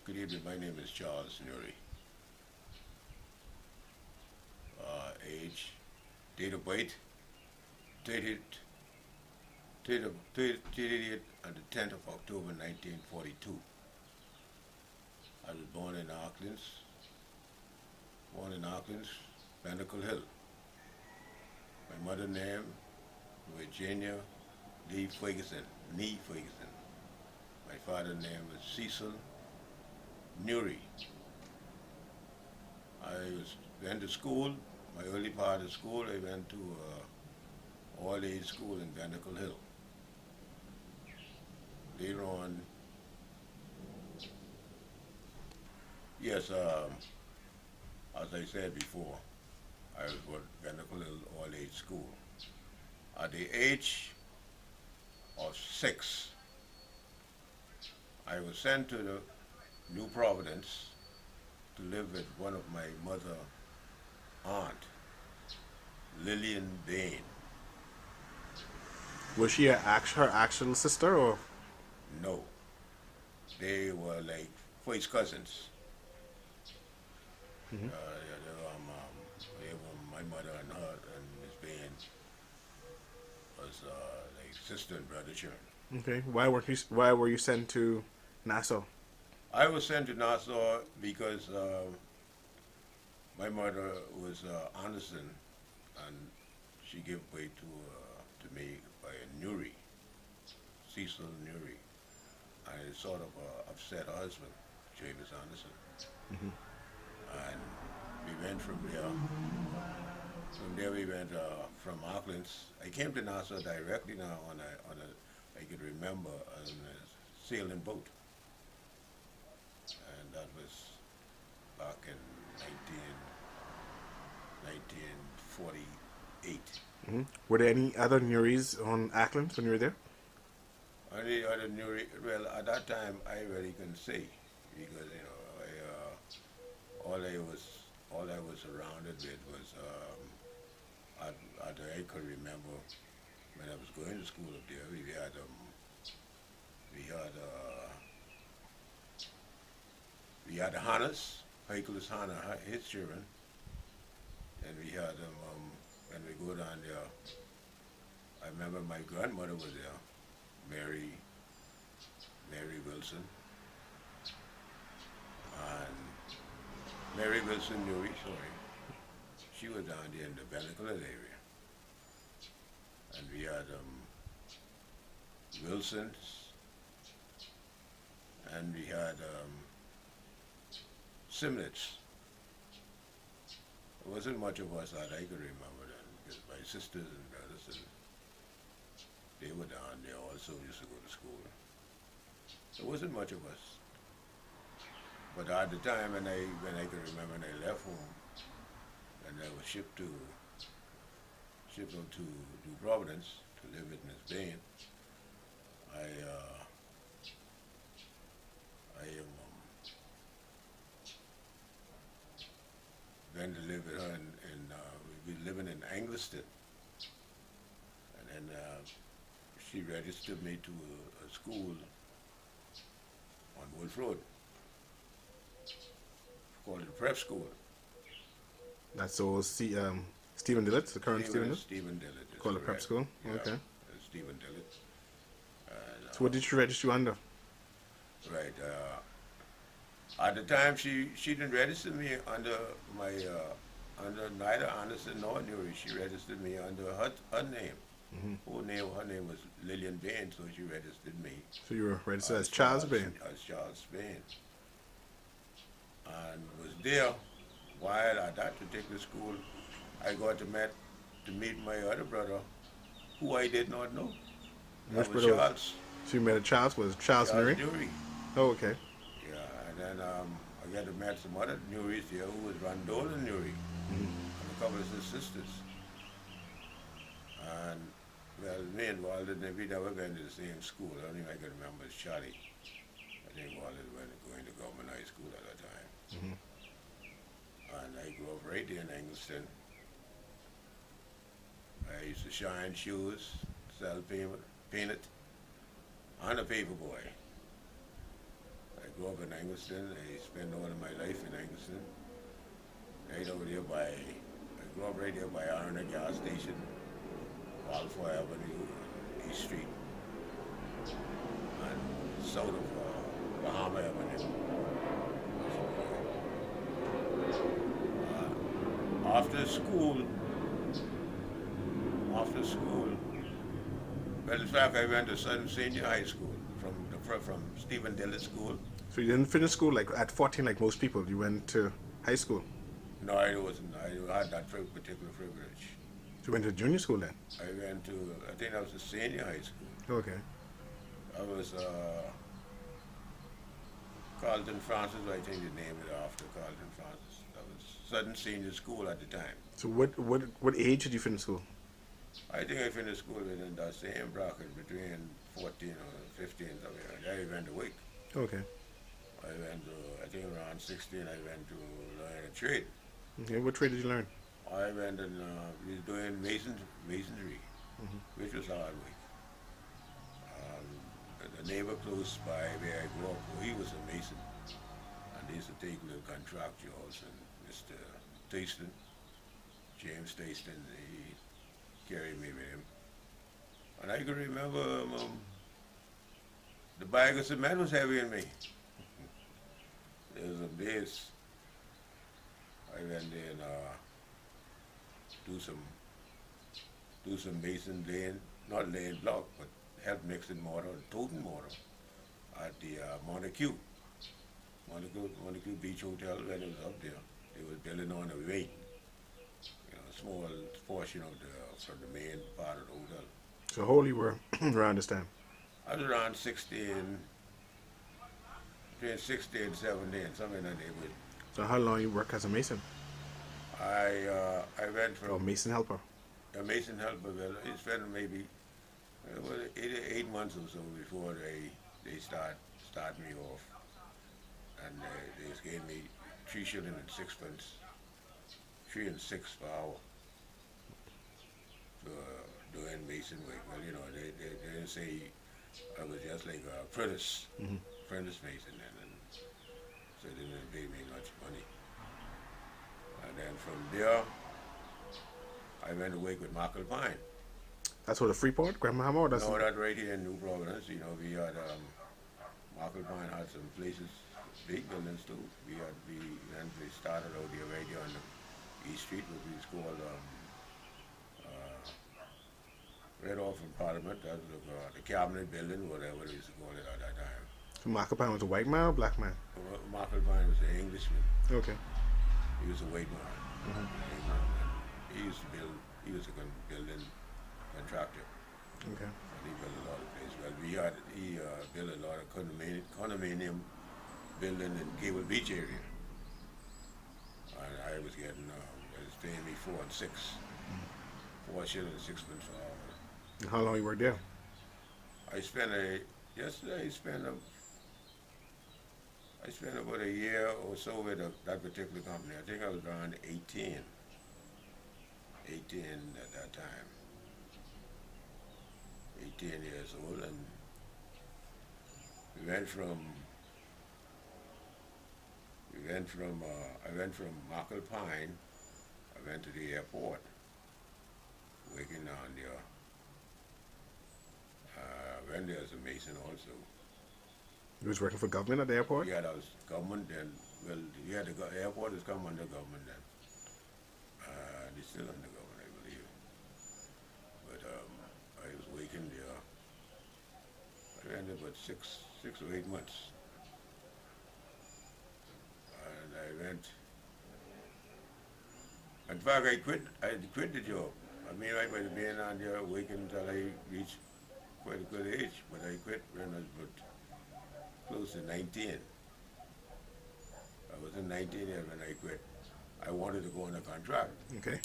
Good evening. My name is Charles Newry. Age, date of birth, dated, dated on the 10th of October 1942. I was born in Auckland, Bannacle Hill. My mother name, Virginia Lee Ferguson, Nee Ferguson. My father name was Cecil Newry. Went to school. My early part of school, I went to all-age school in Bannacle Hill. Later on, yes, as I said before, I was at Bannacle Hill all-age school. At the age of 6, I was sent to the New Providence to live with one of my mother aunt, Lillian Bain. Was she her actual sister, or? No, they were like first cousins. Hmm. Yeah, they were my mother and her and Miss Bain was like sister and brother children. Okay. Why were you sent to Nassau? I was sent to Nassau because my mother was Anderson, and she gave birth to me by a Newry, Cecil Newry, and it sort of upset her husband, James Anderson, Hmm. and we went from there. From there we went from Auckland. I came to Nassau directly now I could remember on a sailing boat, and that was back in 1948. Hmm. Were there any other Newrys on Ackland when you were there? Only other new, well, at that time I really couldn't say because all I was surrounded with was I could remember when I was going to school up there. We had the Hannas, Hercules Hanna, his children, and we had when we go down there. I remember my grandmother was there, Mary Wilson, and Mary Wilson Newry, sorry. She was down there in the Bannacle area. And we had Wilsons, and we had Simnets. There wasn't much of us that I could remember then, because my sisters and brothers, and they were down there also, used to go to school. There wasn't much of us. But at the time when I could remember when I left home, and I was shipped up to New Providence to live with Miss Bain, I went to live with her we were living in Angliston, and then she registered me to a school on Wolf Road called the Prep School. That's all. Stephen Dillett, the current Stephen Dillett. Stephen Dillett. Called the prep school. Yeah, Okay. Stephen Dillett. And, So what did you register you under? right. At the time, she didn't register me under under neither Anderson nor Newry. She registered me under her name. Hmm. Her name was Lillian Bain, so she registered me So you were registered as Charles Bain. As Charles Bain, and was there while at that particular school. I got to meet my other brother, who I did not know. Which That was brother? Charles. So you met a Charles. Was it Charles Newry? Newry. Oh, okay. Yeah, and then I got to meet some other Newrys here who was Randola Newry, Hmm. and a couple of his sisters. And well, me and Walden, we never went to the same school. The only thing I can remember is Charlie. I think Walden went going to government high school at that time. Hmm. And I grew up right there in Angliston. I used to shine shoes, sell peanut, and a paper boy. I grew up in Angleston. I spent all of my life in Angleston. Right over there I grew up right there by Arna gas station, Balfour Avenue, East Street, and south of Bahama Avenue. After school, after school, well, in fact, I went to Southern Senior High School from Stephen Dillard School. So you didn't finish school like at 14 like most people. You went to high school. No, I wasn't. I had that particular privilege. So you went to junior school then? I went to, I think that was a senior high school. Okay. I was Carlton Francis, I think they named it after Carlton Francis. That was Southern Senior School at the time. So what age did you finish school? I think I finished school within that same bracket between 14 or 15 something like that. I went to Wake. Okay. I went to, I think around 16, I went to learn a trade. Okay. What trade did you learn? I went and we was doing masonry, which was hard work. The neighbor close by where I grew up, he was a mason, and they used to take little contract jobs. And Mr. Taston, James Taston, he carried me with him. And I can remember the bag of cement was heavy on me. There was a base. I went there and do some mason laying, not laying block, but help mixing mortar and toting mortar at the Montague Beach Hotel when it was up there. They were building on a wing, a small portion of from the main part of the hotel. So how old you were around this time? I was around 16, between 16 and 17, something in that neighborhood. So how long you work as a mason? I went from Or mason helper? a mason helper. Well, I spent maybe 8 months or so before they start me off, and they just gave me 3 shillings and 6 pence, 3 and 6 per hour for doing mason work. Well, they didn't say I was just like a apprentice mason, and so they didn't pay me much money. And then from there, I went to work with Michael Pine. That's what, the Freeport, Grand Bahama? Or that's No, that right here in New Providence. We had Michael Pine had some places, big buildings too. We started out here right here on the East Street, which was called right off from Parliament. That was the Cabinet Building, whatever they used to call it at that time. So Michael Pine was a white man or black man? Michael Pine was an Englishman. Okay. He was a white man. He used to build. He was a building contractor. Okay. And he built a lot of places. Well, he built a lot of condominium building in Cable Beach area. And I was getting, it was paying me 4 and 6. 4 shillings and 6 pence per hour. And how long you worked there? I spent about a year or so with that particular company. I think I was around 18 at that time. 18 years old, and I went from Michael Pine. I went to the airport, working down there. Went there as a mason also. You was working for government at the airport? Yeah, that was government then. Well, yeah, the airport has come under government then. It's still under government, I believe. But I was working there. I went there about six or 8 months. And I went. In fact, I quit the job. I mean, I might have been on there working until I reached quite a good age, but I quit when I was about close to 19. I was in 19 when I quit. I wanted to go on a contract. Okay.